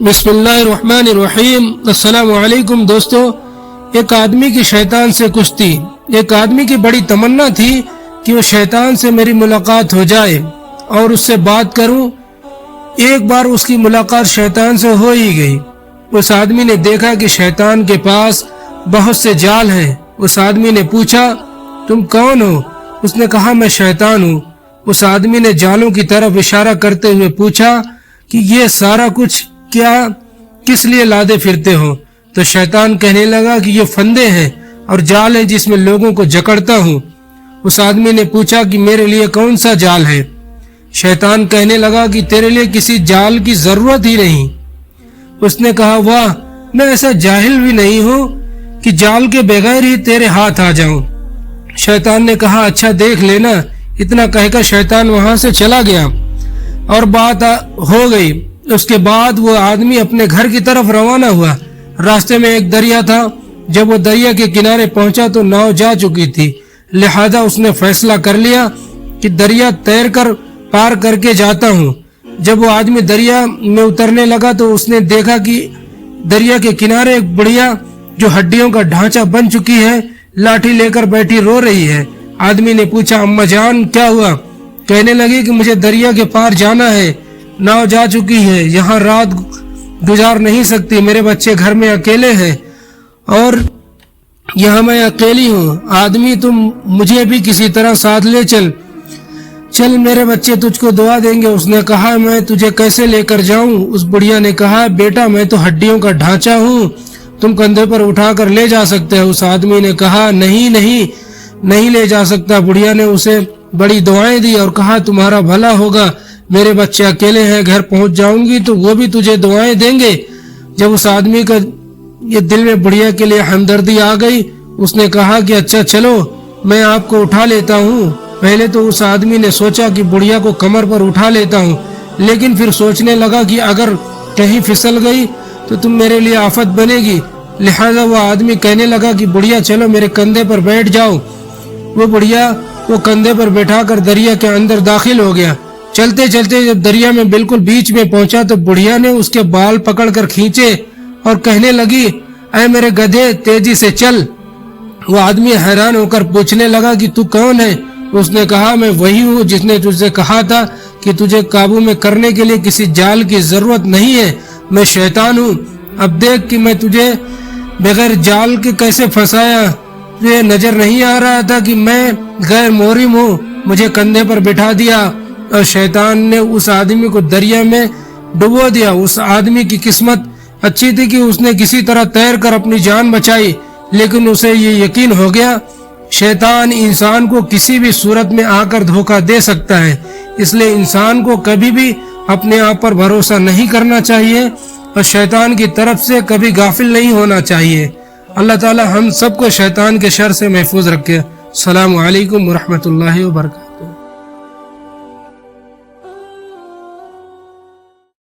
बिस्मिल्लाहिर्रहमानिर्रहीम। अस्सलामु अलैकुम दोस्तों। एक आदमी की शैतान से कुश्ती। एक आदमी की बड़ी तमन्ना थी कि वो शैतान से मेरी मुलाकात हो जाए और उससे बात करूं। एक बार उसकी मुलाकात शैतान से हो ही गई। उस आदमी ने देखा कि शैतान के पास बहुत से जाल हैं। उस आदमी ने पूछा, तुम कौन हो? उसने कहा, मैं शैतान हूँ। उस आदमी ने जालों की तरफ इशारा करते हुए पूछा कि ये सारा कुछ क्या किस लिए लादे फिरते हो? तो शैतान कहने लगा कि ये फंदे हैं और जाल है जिसमें लोगों को जकड़ता हूँ। उस आदमी ने पूछा कि मेरे लिए कौन सा जाल है? शैतान कहने लगा कि तेरे लिए किसी जाल की जरूरत ही नहीं। उसने कहा, वाह, मैं ऐसा जाहिल भी नहीं हूँ कि जाल के बगैर ही तेरे हाथ आ जाऊं। शैतान ने कहा, अच्छा देख लेना। इतना कहकर शैतान वहां से चला गया और बात हो गई। उसके बाद वो आदमी अपने घर की तरफ रवाना हुआ। रास्ते में एक दरिया था। जब वो दरिया के किनारे पहुंचा तो नाव जा चुकी थी, लिहाजा उसने फैसला कर लिया कि दरिया तैर कर पार करके जाता हूँ। जब वो आदमी दरिया में उतरने लगा तो उसने देखा कि दरिया के किनारे एक बुढ़िया जो हड्डियों का ढांचा बन चुकी है, लाठी लेकर बैठी रो रही है। आदमी ने पूछा, अम्मा जान क्या हुआ? कहने लगी कि मुझे दरिया के पार जाना है, नाव जा चुकी है, यहाँ रात गुजार नहीं सकती, मेरे बच्चे घर में अकेले हैं और यहाँ मैं अकेली हूँ। आदमी, तुम मुझे भी किसी तरह साथ ले चल मेरे बच्चे तुझको दुआ देंगे। उसने कहा, मैं तुझे कैसे लेकर जाऊं? उस बुढ़िया ने कहा, बेटा मैं तो हड्डियों का ढांचा हूँ, तुम कंधे पर उठाकर ले जा सकते हो। उस आदमी ने कहा, नहीं ले जा सकता। बुढ़िया ने उसे बड़ी दुआएं दी और कहा, तुम्हारा भला होगा, मेरे बच्चे अकेले हैं, घर पहुंच जाऊंगी तो वो भी तुझे दुआएं देंगे। जब उस आदमी का ये दिल में बुढ़िया के लिए हमदर्दी आ गई, उसने कहा कि अच्छा चलो मैं आपको उठा लेता हूँ। पहले तो उस आदमी ने सोचा कि बुढ़िया को कमर पर उठा लेता हूँ, लेकिन फिर सोचने लगा कि अगर कहीं फिसल गई तो तुम मेरे लिए आफत बनेगी। लिहाजा वो आदमी कहने लगा कि बुढ़िया चलो मेरे कंधे पर बैठ जाओ। वो बुढ़िया वो कंधे पर बैठाकर दरिया के अंदर दाखिल हो गया। चलते चलते जब दरिया में बिल्कुल बीच में पहुंचा तो बुढ़िया ने उसके बाल पकड़कर खींचे और कहने लगी, ऐ मेरे गधे तेजी से चल। वो आदमी हैरान होकर पूछने लगा कि तू कौन है? उसने कहा, मैं वही हूँ जिसने तुझसे कहा था कि तुझे काबू में करने के लिए किसी जाल की जरूरत नहीं है। मैं शैतान हूँ। अब देख कि मैं तुझे बगैर जाल के कैसे फंसाया। तुझे नजर नहीं आ रहा था कि मैं गैर मोहरिम हूँ? मुझे कंधे पर बिठा दिया और शैतान ने उस आदमी को दरिया में डुबो दिया। उस आदमी की किस्मत अच्छी थी कि उसने किसी तरह तैर कर अपनी जान बचाई, लेकिन उसे ये यकीन हो गया शैतान इंसान को किसी भी सूरत में आकर धोखा दे सकता है। इसलिए इंसान को कभी भी अपने आप पर भरोसा नहीं करना चाहिए और शैतान की तरफ से कभी गाफिल नहीं होना चाहिए। अल्लाह ताला हम सबको शैतान के शर से महफूज रखे। अस्सलामु अलैकुम व रहमतुल्लाहि व बरकातहू।